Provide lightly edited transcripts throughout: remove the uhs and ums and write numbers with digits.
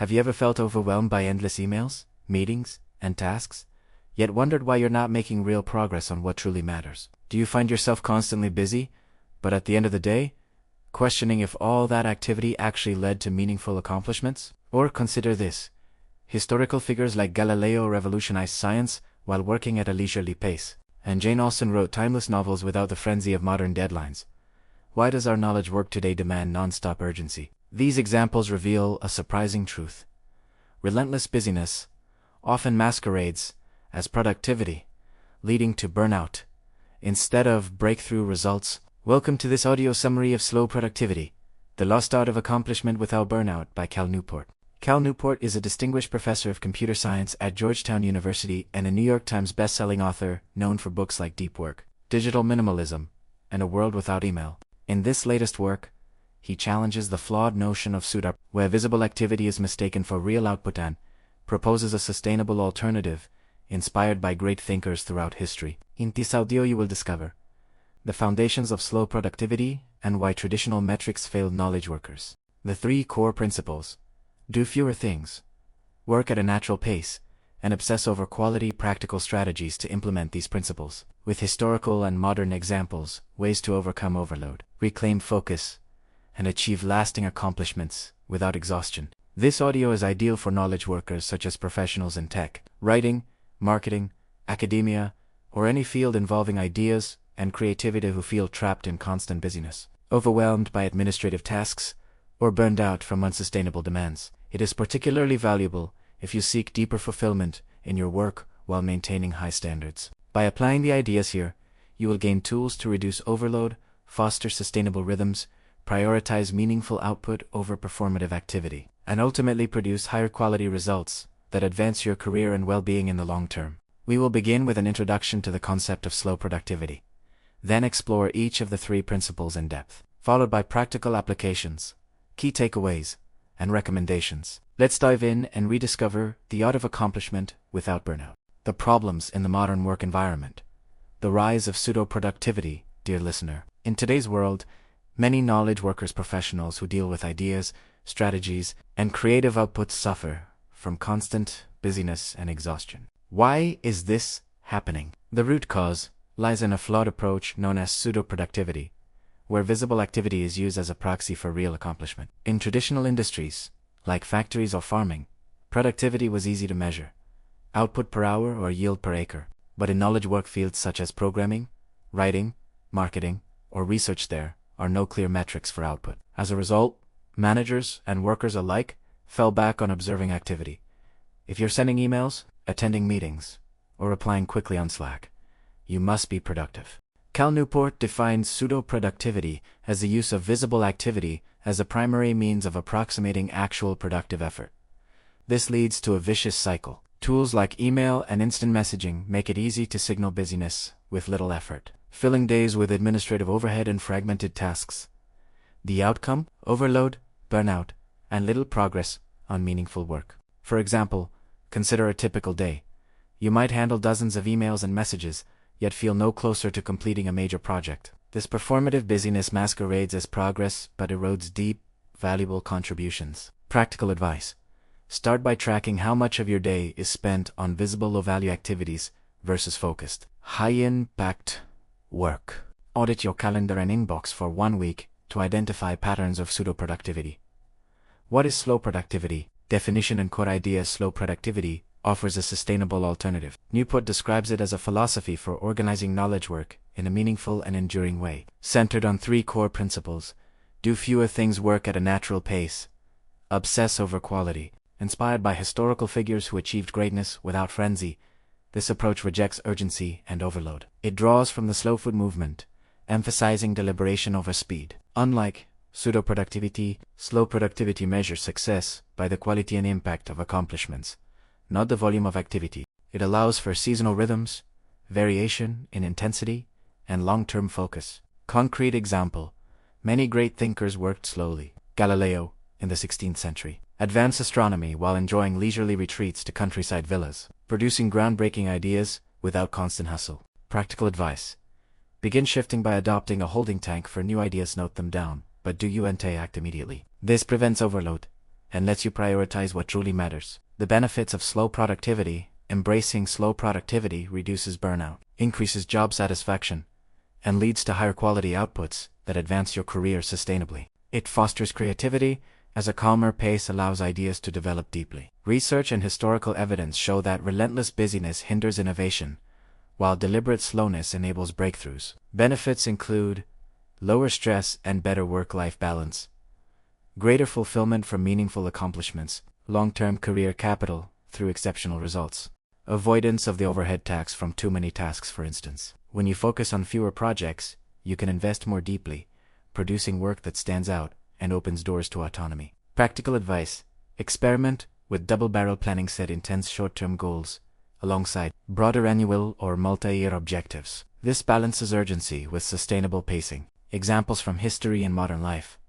Have you ever felt overwhelmed by endless emails, meetings, and tasks, yet wondered why you're not making real progress on what truly matters? Do you find yourself constantly busy, but at the end of the day, questioning if all that activity actually led to meaningful accomplishments? Or consider this: historical figures like Galileo revolutionized science while working at a leisurely pace, and Jane Austen wrote timeless novels without the frenzy of modern deadlines. Why does our knowledge work today demand non-stop urgency? These examples reveal a surprising truth. Relentless busyness often masquerades as productivity, leading to burnout instead of breakthrough results. Welcome to this audio summary of Slow Productivity, The Lost Art of Accomplishment Without Burnout by Cal Newport. Cal Newport is a distinguished professor of computer science at Georgetown University and a New York Times best-selling author known for books like Deep Work, Digital Minimalism, and A World Without Email. In this latest work, he challenges the flawed notion of pseudo, where visible activity is mistaken for real output, and proposes a sustainable alternative inspired by great thinkers throughout history. In this audio you will discover the foundations of slow productivity and why traditional metrics fail knowledge workers. The three core principles: do fewer things, work at a natural pace, and obsess over quality. Practical strategies to implement these principles, with historical and modern examples, ways to overcome overload, reclaim focus, and achieve lasting accomplishments without exhaustion. This audio is ideal for knowledge workers such as professionals in tech, writing, marketing, academia, or any field involving ideas and creativity who feel trapped in constant busyness, overwhelmed by administrative tasks, or burned out from unsustainable demands. It is particularly valuable if you seek deeper fulfillment in your work while maintaining high standards. By applying the ideas here, you will gain tools to reduce overload, foster sustainable rhythms, prioritize meaningful output over performative activity, and ultimately produce higher quality results that advance your career and well-being in the long term. We will begin with an introduction to the concept of slow productivity, then explore each of the three principles in depth, followed by practical applications, key takeaways, and recommendations. Let's dive in and rediscover the art of accomplishment without burnout. The problems in the modern work environment. The rise of pseudo-productivity, dear listener. In today's world, many knowledge workers professionals who deal with ideas, strategies, and creative outputs suffer from constant busyness and exhaustion. Why is this happening? The root cause lies in a flawed approach known as pseudo-productivity, where visible activity is used as a proxy for real accomplishment. In traditional industries, like factories or farming, productivity was easy to measure: output per hour or yield per acre. But in knowledge work fields such as programming, writing, marketing, or research, there are no clear metrics for output. As a result, managers and workers alike fell back on observing activity. If you're sending emails, attending meetings, or replying quickly on Slack, you must be productive. Cal Newport defines pseudo-productivity as the use of visible activity as a primary means of approximating actual productive effort. This leads to a vicious cycle. Tools like email and instant messaging make it easy to signal busyness with little effort, filling days with administrative overhead and fragmented tasks. The outcome: overload, burnout, and little progress on meaningful work. For example, consider a typical day. You might handle dozens of emails and messages, yet feel no closer to completing a major project. This performative busyness masquerades as progress but erodes deep, valuable contributions. Practical advice: start by tracking how much of your day is spent on visible low-value activities versus focused, high-impact work. Audit your calendar and inbox for 1 week to identify patterns of pseudo-productivity. What is slow productivity? Definition and core idea: slow productivity offers a sustainable alternative. Newport describes it as a philosophy for organizing knowledge work in a meaningful and enduring way, centered on three core principles: do fewer things, work at a natural pace, obsess over quality. Inspired by historical figures who achieved greatness without frenzy, this approach rejects urgency and overload. It draws from the slow food movement, emphasizing deliberation over speed. Unlike pseudo-productivity, slow productivity measures success by the quality and impact of accomplishments, not the volume of activity. It allows for seasonal rhythms, variation in intensity, and long-term focus. Concrete example: many great thinkers worked slowly. Galileo, in the 16th century, advanced astronomy while enjoying leisurely retreats to countryside villas, producing groundbreaking ideas without constant hustle. Practical advice: begin shifting by adopting a holding tank for new ideas. Note them down, but do you act immediately. This prevents overload, and lets you prioritize what truly matters. The benefits of slow productivity. Embracing slow productivity reduces burnout, increases job satisfaction, and leads to higher quality outputs that advance your career sustainably. It fosters creativity, as a calmer pace allows ideas to develop deeply. Research and historical evidence show that relentless busyness hinders innovation, while deliberate slowness enables breakthroughs. Benefits include lower stress and better work-life balance, greater fulfillment from meaningful accomplishments, long-term career capital through exceptional results, avoidance of the overhead tax from too many tasks, for instance. When you focus on fewer projects, you can invest more deeply, producing work that stands out and opens doors to autonomy. Practical advice: experiment with double-barrel planning. Set intense short-term goals alongside broader annual or multi-year objectives. This balances urgency with sustainable pacing. Examples from history and modern life.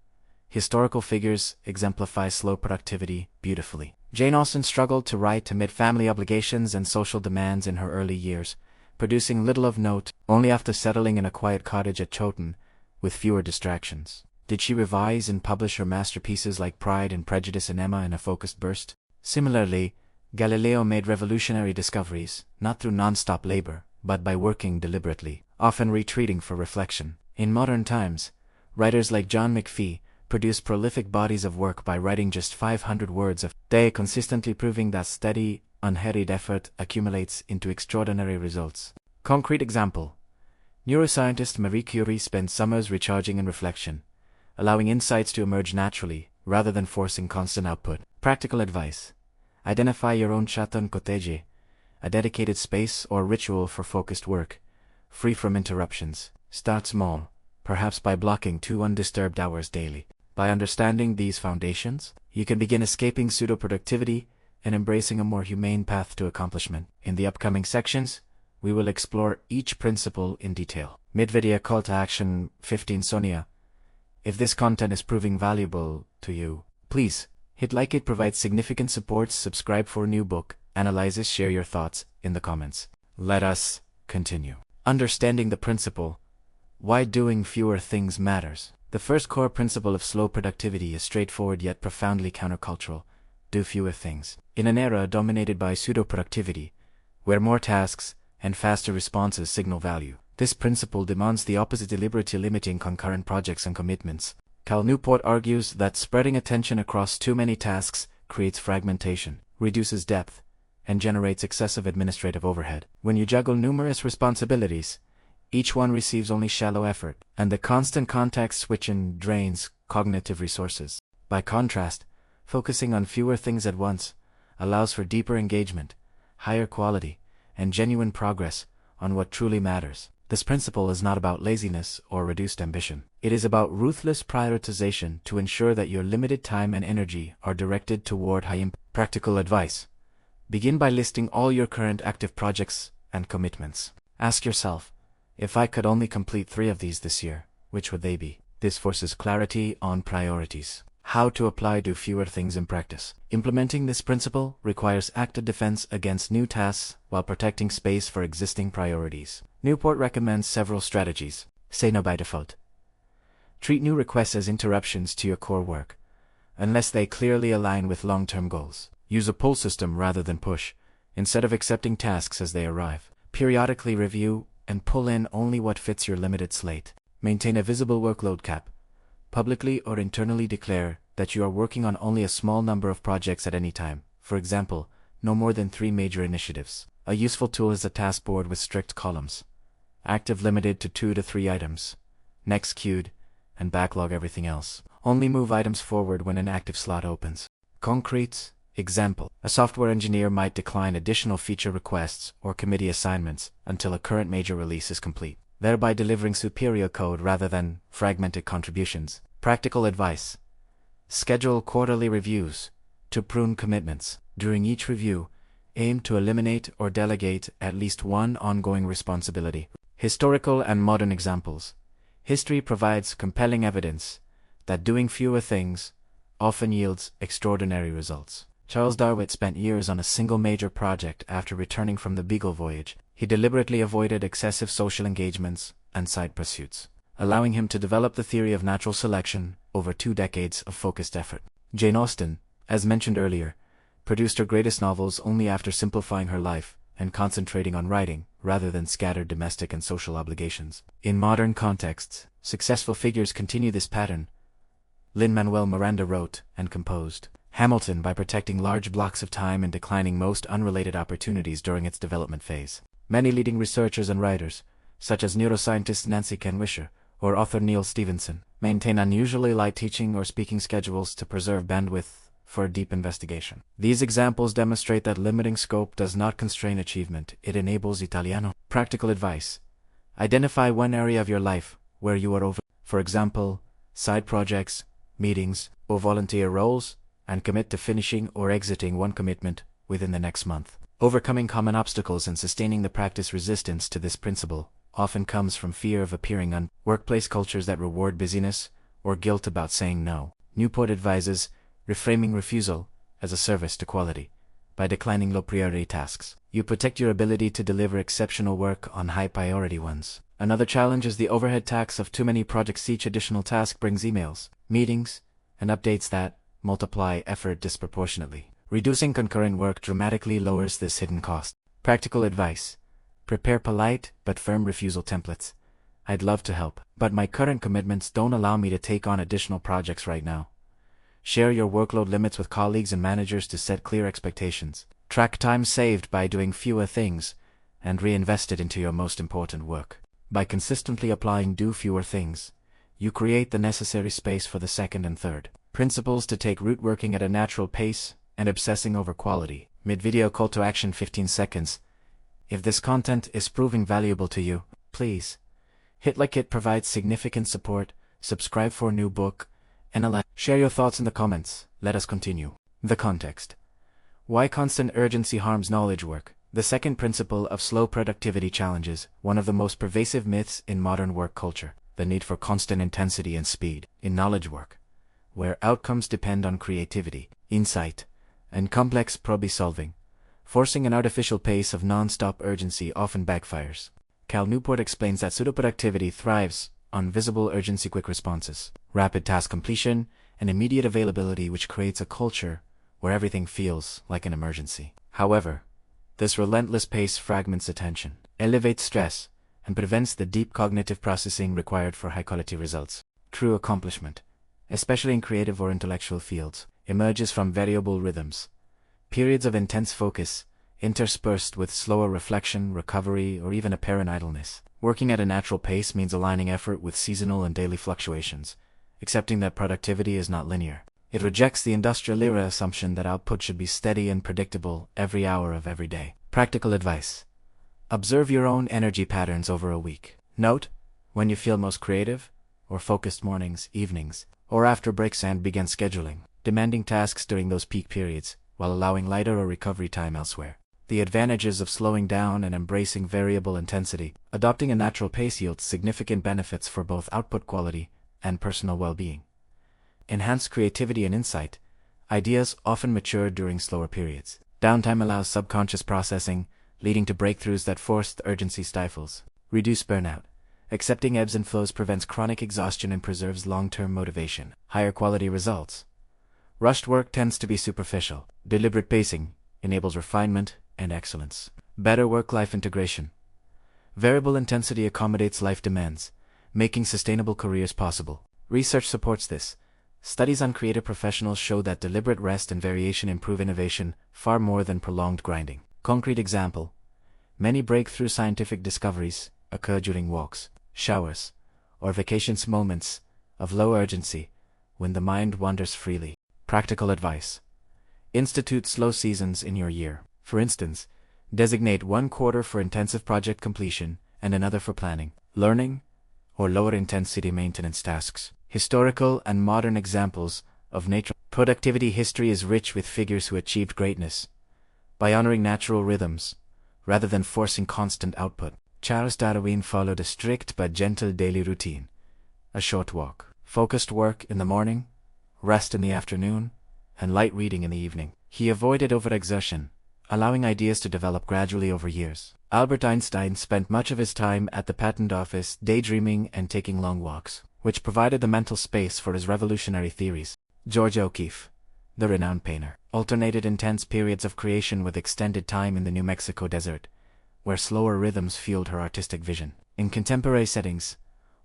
Historical figures exemplify slow productivity beautifully. Jane Austen struggled to write amid family obligations and social demands in her early years, producing little of note only after settling in a quiet cottage at Chawton, with fewer distractions. Did she revise and publish her masterpieces like Pride and Prejudice and Emma in a focused burst? Similarly, Galileo made revolutionary discoveries, not through non-stop labor, but by working deliberately, often retreating for reflection. In modern times, writers like John McPhee produce prolific bodies of work by writing just 500 words a day, consistently proving that steady, unhurried effort accumulates into extraordinary results. Concrete example: neuroscientist Marie Curie spent summers recharging in reflection, allowing insights to emerge naturally rather than forcing constant output. Practical advice: identify your own chaton cottage, a dedicated space or ritual for focused work, free from interruptions. Start small, perhaps by blocking 2 undisturbed hours daily. By understanding these foundations, you can begin escaping pseudo-productivity and embracing a more humane path to accomplishment. In the upcoming sections, we will explore each principle in detail. Mid-video call to action 15. Sonia, if this content is proving valuable to you, please hit like. It provides significant support. Subscribe for new book analysis. Share your thoughts in the comments. Let us continue. Understanding the principle: why doing fewer things matters. The first core principle of slow productivity is straightforward yet profoundly countercultural: do fewer things. In an era dominated by pseudo-productivity, where more tasks and faster responses signal value, this principle demands the opposite: deliberately limiting concurrent projects and commitments. Cal Newport argues that spreading attention across too many tasks creates fragmentation, reduces depth, and generates excessive administrative overhead. When you juggle numerous responsibilities, each one receives only shallow effort, and the constant context switching drains cognitive resources. By contrast, focusing on fewer things at once allows for deeper engagement, higher quality, and genuine progress on what truly matters. This principle is not about laziness or reduced ambition. It is about ruthless prioritization to ensure that your limited time and energy are directed toward high-impact. Practical advice: begin by listing all your current active projects and commitments. Ask yourself, if I could only complete 3 of these this year, which would they be? This forces clarity on priorities. How to apply do fewer things in practice. Implementing this principle requires active defense against new tasks while protecting space for existing priorities. Newport recommends several strategies. Say no by default. Treat new requests as interruptions to your core work, unless they clearly align with long-term goals. Use a pull system rather than push, instead of accepting tasks as they arrive. Periodically review and pull in only what fits your limited slate. Maintain a visible workload cap. Publicly or internally declare that you are working on only a small number of projects at any time. For example, no more than 3 major initiatives. A useful tool is a task board with strict columns. Active limited to 2 to 3 items. Next queued, and backlog everything else. Only move items forward when an active slot opens. Concrete example: a software engineer might decline additional feature requests or committee assignments until a current major release is complete, thereby delivering superior code rather than fragmented contributions. Practical advice: schedule quarterly reviews to prune commitments. During each review, aim to eliminate or delegate at least one ongoing responsibility. Historical and modern examples. History provides compelling evidence that doing fewer things often yields extraordinary results. Charles Darwin spent years on a single major project after returning from the Beagle voyage. He deliberately avoided excessive social engagements and side pursuits, allowing him to develop the theory of natural selection over 2 decades of focused effort. Jane Austen, as mentioned earlier, produced her greatest novels only after simplifying her life and concentrating on writing rather than scattered domestic and social obligations. In modern contexts, successful figures continue this pattern. Lin-Manuel Miranda wrote and composed Hamilton by protecting large blocks of time and declining most unrelated opportunities during its development phase. Many leading researchers and writers, such as neuroscientist Nancy Kenwisher or author Neil Stevenson, maintain unusually light teaching or speaking schedules to preserve bandwidth for a deep investigation. These examples demonstrate that limiting scope does not constrain achievement, it enables Italiano. Practical advice. Identify one area of your life where you are over, for example, side projects, meetings, or volunteer roles, and commit to finishing or exiting one commitment within the next month. Overcoming common obstacles and sustaining the practice resistance to this principle often comes from fear of appearing on workplace cultures that reward busyness or guilt about saying no. Newport advises reframing refusal as a service to quality. By declining low-priority tasks, you protect your ability to deliver exceptional work on high-priority ones. Another challenge is the overhead tax of too many projects. Each additional task brings emails, meetings, and updates that multiply effort disproportionately. Reducing concurrent work dramatically lowers this hidden cost. Practical advice. Prepare polite but firm refusal templates. I'd love to help, but my current commitments don't allow me to take on additional projects right now. Share your workload limits with colleagues and managers to set clear expectations. Track time saved by doing fewer things and reinvest it into your most important work. By consistently applying do fewer things, you create the necessary space for the second and third. Principles to take root: working at a natural pace and obsessing over quality. Mid-video call to action: 15 seconds. If this content is proving valuable to you, please hit like. It provides significant support. Subscribe for a new book, and share your thoughts in the comments. Let us continue. The context. Why constant urgency harms knowledge work. The second principle of slow productivity challenges one of the most pervasive myths in modern work culture: the need for constant intensity and speed. In knowledge work, where outcomes depend on creativity, insight, and complex problem-solving, forcing an artificial pace of non-stop urgency often backfires. Cal Newport explains that pseudo-productivity thrives on visible urgency, quick responses, rapid task completion, and immediate availability, which creates a culture where everything feels like an emergency. However, this relentless pace fragments attention, elevates stress, and prevents the deep cognitive processing required for high-quality results. True accomplishment, especially in creative or intellectual fields, emerges from variable rhythms, periods of intense focus, interspersed with slower reflection, recovery, or even apparent idleness. Working at a natural pace means aligning effort with seasonal and daily fluctuations, accepting that productivity is not linear. It rejects the industrial era assumption that output should be steady and predictable every hour of every day. Practical advice. Observe your own energy patterns over a week. Note when you feel most creative or focused: mornings, evenings, or after breaks, and begin scheduling demanding tasks during those peak periods, while allowing lighter or recovery time elsewhere. The advantages of slowing down and embracing variable intensity. Adopting a natural pace yields significant benefits for both output quality and personal well-being. Enhanced creativity and insight. Ideas often mature during slower periods. Downtime allows subconscious processing, leading to breakthroughs that forced urgency stifles. Reduce burnout. Accepting ebbs and flows prevents chronic exhaustion and preserves long-term motivation. Higher quality results. Rushed work tends to be superficial. Deliberate pacing enables refinement and excellence. Better work-life integration. Variable intensity accommodates life demands, making sustainable careers possible. Research supports this. Studies on creative professionals show that deliberate rest and variation improve innovation far more than prolonged grinding. Concrete example. Many breakthrough scientific discoveries occur during walks, showers, or vacations, moments of low urgency when the mind wanders freely. Practical advice. Institute slow seasons in your year. For instance, designate one quarter for intensive project completion and another for planning, learning, or lower intensity maintenance tasks. Historical and modern examples of nature. Productivity history is rich with figures who achieved greatness by honoring natural rhythms rather than forcing constant output. Charles Darwin followed a strict but gentle daily routine: a short walk, focused work in the morning, rest in the afternoon, and light reading in the evening. He avoided overexertion, allowing ideas to develop gradually over years. Albert Einstein spent much of his time at the patent office daydreaming and taking long walks, which provided the mental space for his revolutionary theories. George O'Keeffe, the renowned painter, alternated intense periods of creation with extended time in the New Mexico desert, where slower rhythms fueled her artistic vision. In contemporary settings,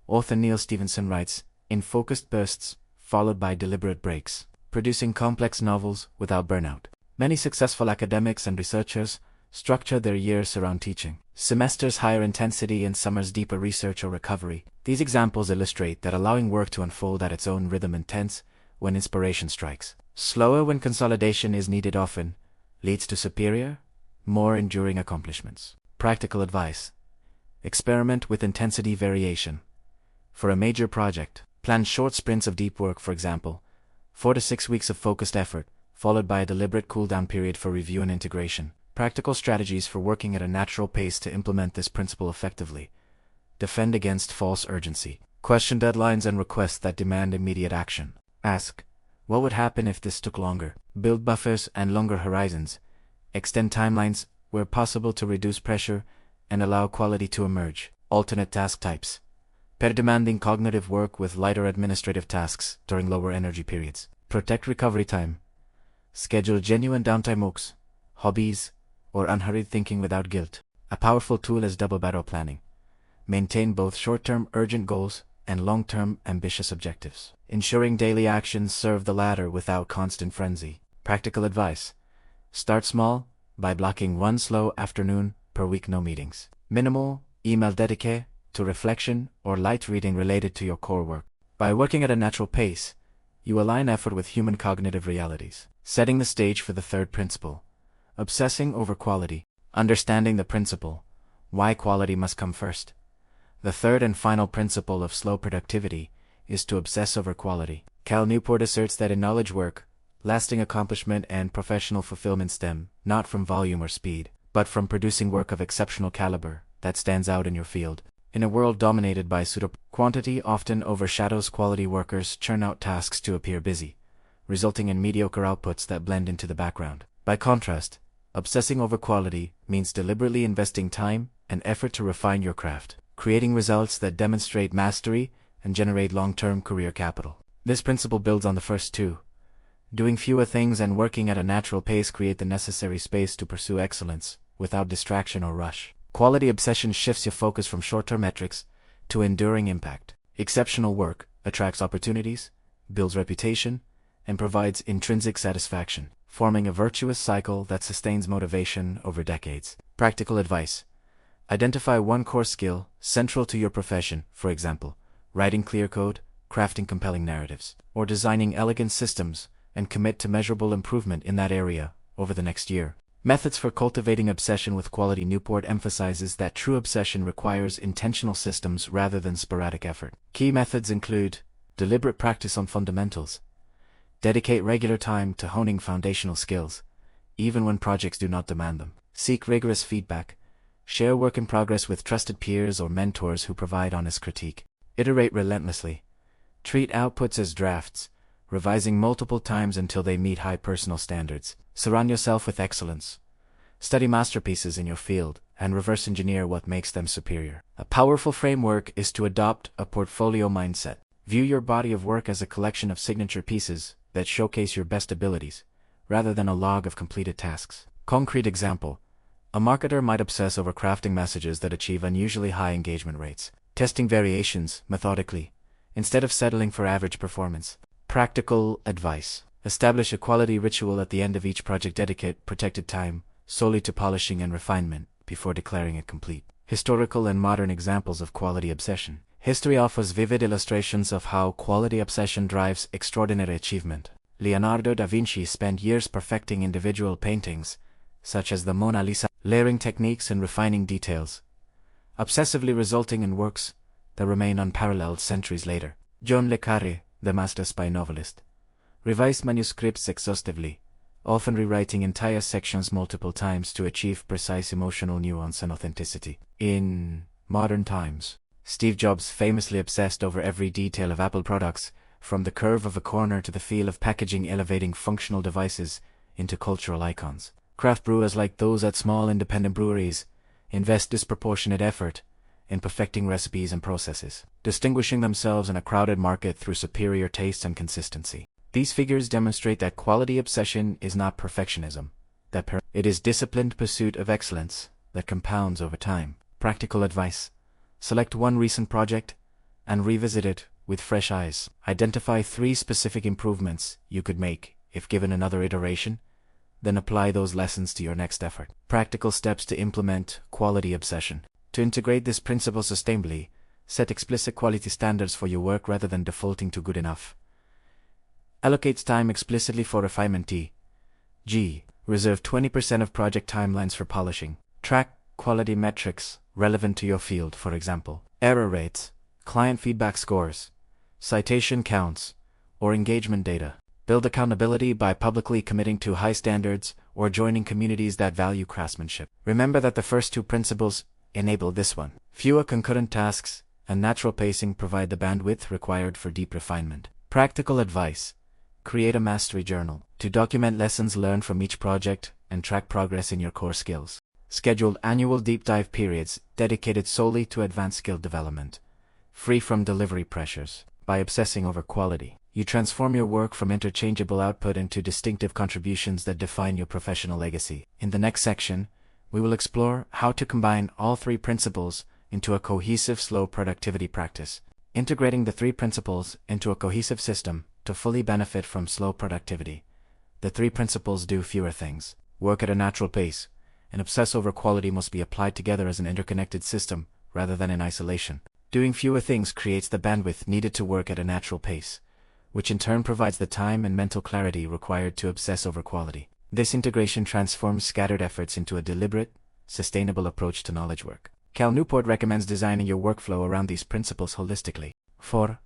author Neil Stephenson writes in focused bursts, followed by deliberate breaks, producing complex novels without burnout. Many successful academics and researchers structure their years around teaching. Semesters higher intensity and summers deeper research or recovery. These examples illustrate that allowing work to unfold at its own rhythm intense when inspiration strikes, slower when consolidation is needed often, leads to superior, more enduring accomplishments. Practical advice. Experiment with intensity variation. For a major project, plan short sprints of deep work, for example, 4 to 6 weeks of focused effort, followed by a deliberate cool-down period for review and integration. Practical strategies for working at a natural pace to implement this principle effectively. Defend against false urgency. Question deadlines and requests that demand immediate action. Ask, what would happen if this took longer? Build buffers and longer horizons. Extend timelines where possible to reduce pressure and allow quality to emerge. Alternate task types. Pair demanding cognitive work with lighter administrative tasks during lower energy periods. Protect recovery time. Schedule genuine downtime walks, hobbies, or unhurried thinking without guilt. A powerful tool is double barrel planning. Maintain both short-term urgent goals and long-term ambitious objectives, ensuring daily actions serve the latter without constant frenzy. Practical advice. Start small by blocking one slow afternoon per week, no meetings. Minimal email dedicated to reflection or light reading related to your core work. By working at a natural pace, you align effort with human cognitive realities. Setting the stage for the third principle. Obsessing over quality. Understanding the principle, why quality must come first. The third and final principle of slow productivity is to obsess over quality. Cal Newport asserts that in knowledge work, lasting accomplishment and professional fulfillment stem not from volume or speed, but from producing work of exceptional caliber that stands out in your field. In a world dominated by quantity often overshadows quality. Workers churn out tasks to appear busy, resulting in mediocre outputs that blend into the background. By contrast, obsessing over quality means deliberately investing time and effort to refine your craft, creating results that demonstrate mastery and generate long-term career capital. This principle builds on the first two. Doing fewer things and working at a natural pace create the necessary space to pursue excellence without distraction or rush. Quality obsession shifts your focus from short-term metrics to enduring impact. Exceptional work attracts opportunities, builds reputation, and provides intrinsic satisfaction, forming a virtuous cycle that sustains motivation over decades. Practical advice. Identify one core skill central to your profession, for example, writing clear code, crafting compelling narratives, or designing elegant systems, and commit to measurable improvement in that area over the next year. Methods for cultivating obsession with quality. Newport emphasizes that true obsession requires intentional systems rather than sporadic effort. Key methods include deliberate practice on fundamentals. Dedicate regular time to honing foundational skills, even when projects do not demand them. Seek rigorous feedback. Share work in progress with trusted peers or mentors who provide honest critique. Iterate relentlessly. Treat outputs as drafts, revising multiple times until they meet high personal standards. Surround yourself with excellence. Study masterpieces in your field and reverse engineer what makes them superior. A powerful framework is to adopt a portfolio mindset. View your body of work as a collection of signature pieces that showcase your best abilities, rather than a log of completed tasks. Concrete example. A marketer might obsess over crafting messages that achieve unusually high engagement rates, testing variations methodically, instead of settling for average performance. Practical advice. Establish a quality ritual at the end of each project. Dedicate protected time solely to polishing and refinement before declaring it complete. Historical and modern examples of quality obsession. History offers vivid illustrations of how quality obsession drives extraordinary achievement. Leonardo da Vinci spent years perfecting individual paintings, such as the Mona Lisa, layering techniques and refining details, obsessively resulting in works that remain unparalleled centuries later. John le Carré, the master spy novelist, revised manuscripts exhaustively, often rewriting entire sections multiple times to achieve precise emotional nuance and authenticity. In modern times, Steve Jobs famously obsessed over every detail of Apple products, from the curve of a corner to the feel of packaging, elevating functional devices into cultural icons. Craft brewers like those at small independent breweries invest disproportionate effort in perfecting recipes and processes, distinguishing themselves in a crowded market through superior taste and consistency. These figures demonstrate that quality obsession is not perfectionism, it is disciplined pursuit of excellence that compounds over time. Practical advice: select one recent project and revisit it with fresh eyes. Identify 3 specific improvements you could make if given another iteration, then apply those lessons to your next effort. Practical steps to implement quality obsession. To integrate this principle sustainably, set explicit quality standards for your work rather than defaulting to good enough. Allocate time explicitly for refinement e.g., reserve 20% of project timelines for polishing. Track quality metrics relevant to your field, for example, error rates, client feedback scores, citation counts, or engagement data. Build accountability by publicly committing to high standards or joining communities that value craftsmanship. Remember that the first 2 principles enable this one. Fewer concurrent tasks and natural pacing provide the bandwidth required for deep refinement. Practical advice: create a mastery journal to document lessons learned from each project and track progress in your core skills. Schedule annual deep dive periods dedicated solely to advanced skill development, free from delivery pressures. By obsessing over quality, you transform your work from interchangeable output into distinctive contributions that define your professional legacy. In the next section, we will explore how to combine all 3 principles into a cohesive slow productivity practice, integrating the 3 principles into a cohesive system to fully benefit from slow productivity. The 3 principles do fewer things, work at a natural pace, and obsess over quality must be applied together as an interconnected system rather than in isolation. Doing fewer things creates the bandwidth needed to work at a natural pace, which in turn provides the time and mental clarity required to obsess over quality. This integration transforms scattered efforts into a deliberate, sustainable approach to knowledge work. Cal Newport recommends designing your workflow around these principles holistically. For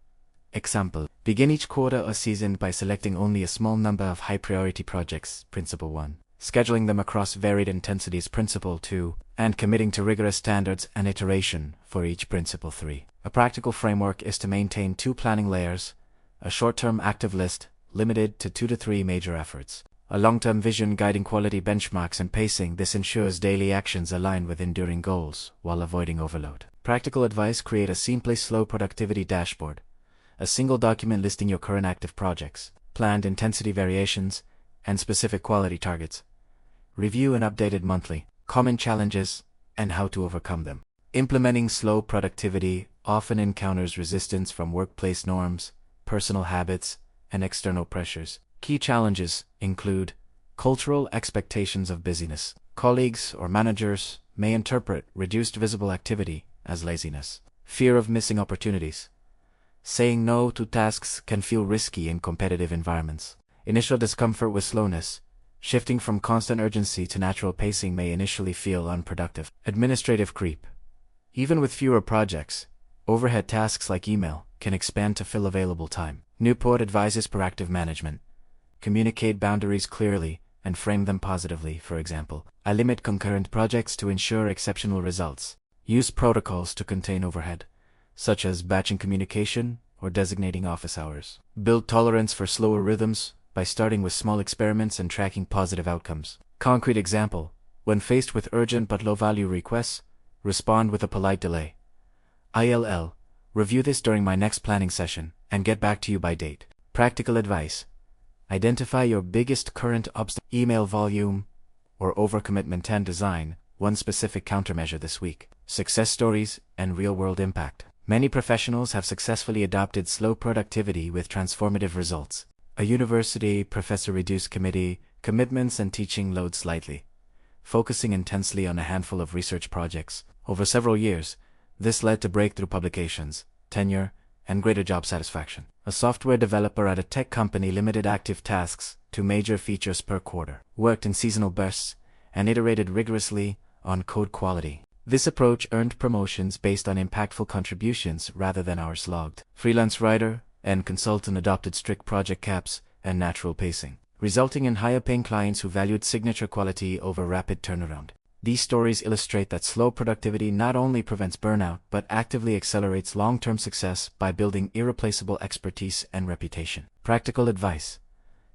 example, begin each quarter or season by selecting only a small number of high-priority projects, Principle 1, scheduling them across varied intensities, Principle 2, and committing to rigorous standards and iteration for each, Principle 3. A practical framework is to maintain 2 planning layers, a short-term active list limited to 2 to 3 major efforts, a long-term vision guiding quality benchmarks and pacing. This ensures daily actions align with enduring goals while avoiding overload. Practical advice: create a simple slow productivity dashboard, a single document listing your current active projects, planned intensity variations, and specific quality targets. Review and update it monthly. Common challenges and how to overcome them. Implementing slow productivity often encounters resistance from workplace norms, personal habits, and external pressures. Key challenges include cultural expectations of busyness. Colleagues or managers may interpret reduced visible activity as laziness. Fear of missing opportunities. Saying no to tasks can feel risky in competitive environments. Initial discomfort with slowness. Shifting from constant urgency to natural pacing may initially feel unproductive. Administrative creep. Even with fewer projects, overhead tasks like email can expand to fill available time. Newport advises proactive management. Communicate boundaries clearly and frame them positively. For example, I limit concurrent projects to ensure exceptional results. Use protocols to contain overhead, such as batching communication or designating office hours. Build tolerance for slower rhythms by starting with small experiments and tracking positive outcomes. Concrete example: when faced with urgent but low-value requests, respond with a polite delay. ILL, review this during my next planning session and get back to you by date. Practical advice: identify your biggest current obstacle, email volume, or overcommitment, and design one specific countermeasure this week. Success stories and real-world impact. Many professionals have successfully adopted slow productivity with transformative results. A university professor reduced commitments and teaching load slightly, focusing intensely on a handful of research projects. Over several years, this led to breakthrough publications, tenure, and greater job satisfaction. A software developer at a tech company limited active tasks to major features per quarter, worked in seasonal bursts, and iterated rigorously on code quality. This approach earned promotions based on impactful contributions rather than hours logged. Freelance writer and consultant adopted strict project caps and natural pacing, resulting in higher-paying clients who valued signature quality over rapid turnaround. These stories illustrate that slow productivity not only prevents burnout but actively accelerates long-term success by building irreplaceable expertise and reputation. Practical advice: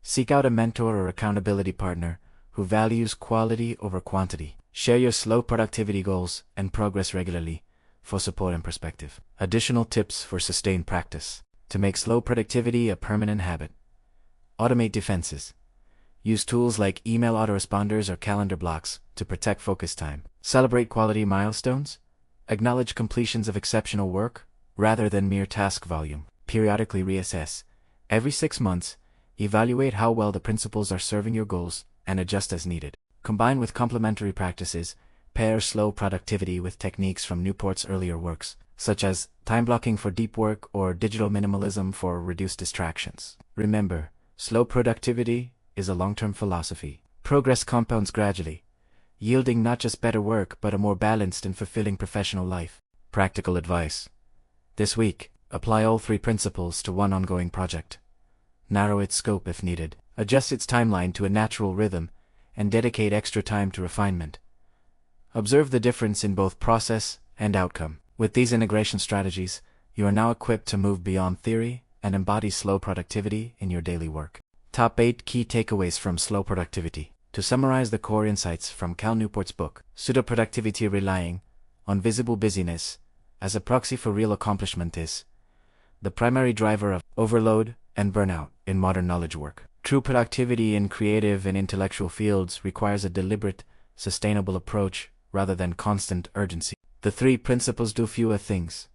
seek out a mentor or accountability partner who values quality over quantity. Share your slow productivity goals and progress regularly for support and perspective. Additional tips for sustained practice. To make slow productivity a permanent habit, Automate defenses. Use tools like email autoresponders or calendar blocks to protect focus time. Celebrate quality milestones. Acknowledge completions of exceptional work rather than mere task volume. Periodically reassess. Every 6 months, evaluate how well the principles are serving your goals and adjust as needed. Combine with complementary practices. Pair slow productivity with techniques from Newport's earlier works, such as time blocking for deep work or digital minimalism for reduced distractions. Remember, slow productivity is a long-term philosophy. Progress compounds gradually, yielding not just better work but a more balanced and fulfilling professional life. Practical advice. This week, apply all 3 principles to one ongoing project. Narrow its scope if needed. Adjust its timeline to a natural rhythm, and dedicate extra time to refinement. Observe the difference in both process and outcome. With these integration strategies, you are now equipped to move beyond theory and embody slow productivity in your daily work. Top 8 key takeaways from slow productivity. To summarize the core insights from Cal Newport's book, Pseudo-Productivity: Relying on Visible Busyness as a Proxy for Real Accomplishment is the primary driver of overload and burnout in modern knowledge work. True productivity in creative and intellectual fields requires a deliberate, sustainable approach rather than constant urgency. The 3 principles: do fewer things,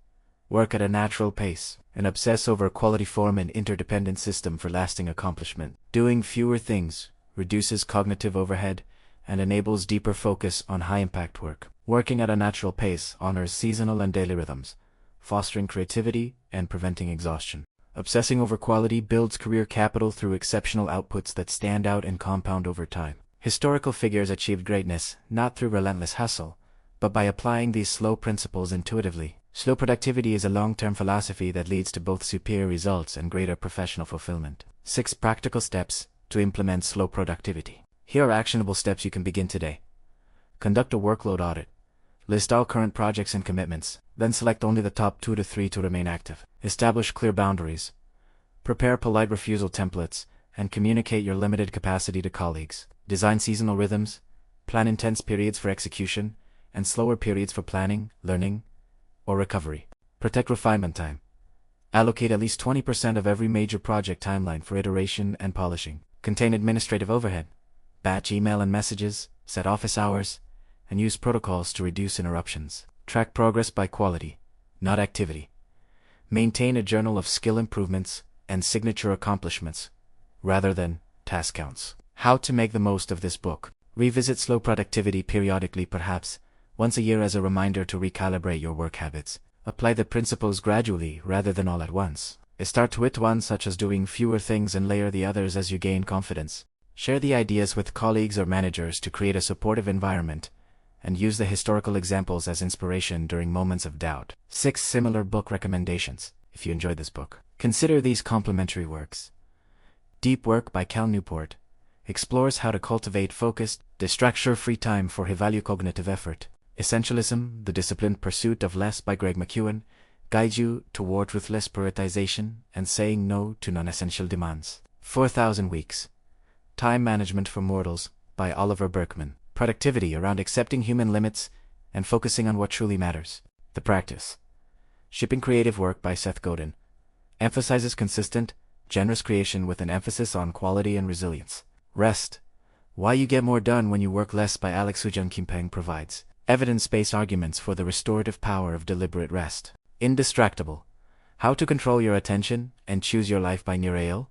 work at a natural pace, and obsess over quality form and interdependent system for lasting accomplishment. Doing fewer things reduces cognitive overhead and enables deeper focus on high-impact work. Working at a natural pace honors seasonal and daily rhythms, fostering creativity and preventing exhaustion. Obsessing over quality builds career capital through exceptional outputs that stand out and compound over time. Historical figures achieved greatness not through relentless hustle, but by applying these slow principles intuitively. Slow productivity is a long-term philosophy that leads to both superior results and greater professional fulfillment. 6 practical steps to implement slow productivity. Here are actionable steps you can begin today. Conduct a workload audit. List all current projects and commitments, then select only the top 2 to 3 to remain active. Establish clear boundaries. Prepare polite refusal templates and communicate your limited capacity to colleagues. Design seasonal rhythms. Plan intense periods for execution and slower periods for planning, learning, or recovery. Protect refinement time. Allocate at least 20% of every major project timeline for iteration and polishing. Contain administrative overhead. Batch email and messages, set office hours, and use protocols to reduce interruptions. Track progress by quality, not activity. Maintain a journal of skill improvements and signature accomplishments, rather than task counts. How to make the most of this book. Revisit slow productivity periodically, perhaps once a year, as a reminder to recalibrate your work habits. Apply the principles gradually rather than all at once. Start with one, such as doing fewer things, and layer the others as you gain confidence. Share the ideas with colleagues or managers to create a supportive environment, and use the historical examples as inspiration during moments of doubt. 6 similar book recommendations. If you enjoyed this book, consider these complementary works. Deep Work by Cal Newport explores how to cultivate focused, distraction-free time for high-value cognitive effort. Essentialism: The Disciplined Pursuit of Less by Greg McKeown guides you toward ruthless prioritization and saying no to non-essential demands. 4,000 Weeks. Time Management for Mortals by Oliver Burkeman. Productivity around accepting human limits and focusing on what truly matters. The Practice. Shipping Creative Work by Seth Godin emphasizes consistent, generous creation with an emphasis on quality and resilience. Rest. Why You Get More Done When You Work Less by Alex Woojan Kimpeng provides evidence-based arguments for the restorative power of deliberate rest. Indistractable. How to Control Your Attention and Choose Your Life by Nir Eyal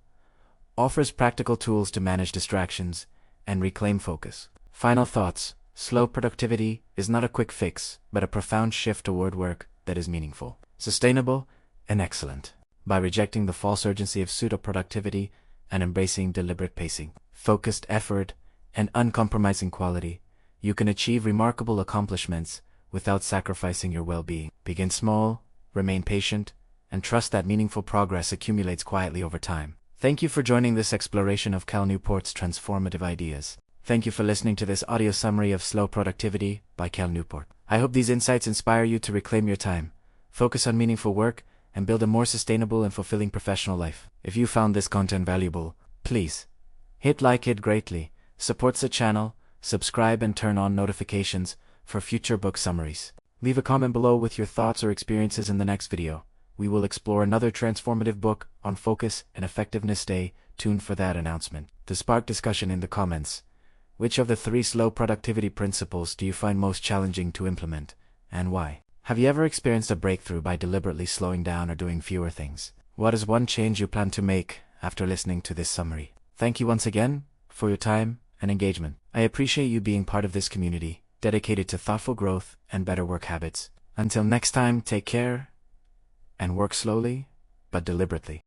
offers practical tools to manage distractions and reclaim focus. Final Thoughts. Slow productivity is not a quick fix, but a profound shift toward work that is meaningful, sustainable, and excellent. By rejecting the false urgency of pseudo-productivity and embracing deliberate pacing, focused effort, and uncompromising quality, you can achieve remarkable accomplishments without sacrificing your well-being. Begin small, remain patient, and trust that meaningful progress accumulates quietly over time. Thank you for joining this exploration of Cal Newport's transformative ideas. Thank you for listening to this audio summary of Slow Productivity by Cal Newport. I hope these insights inspire you to reclaim your time, focus on meaningful work, and build a more sustainable and fulfilling professional life. If you found this content valuable, please hit like it greatly, support the channel, subscribe, and turn on notifications for future book summaries. Leave a comment below with your thoughts or experiences in the next video. We will explore another transformative book on focus and effectiveness. Stay tuned for that announcement. To spark discussion in the comments, which of the 3 slow productivity principles do you find most challenging to implement, and why? Have you ever experienced a breakthrough by deliberately slowing down or doing fewer things? What is one change you plan to make after listening to this summary? Thank you once again for your time and engagement. I appreciate you being part of this community, dedicated to thoughtful growth and better work habits. Until next time, take care and work slowly, but deliberately.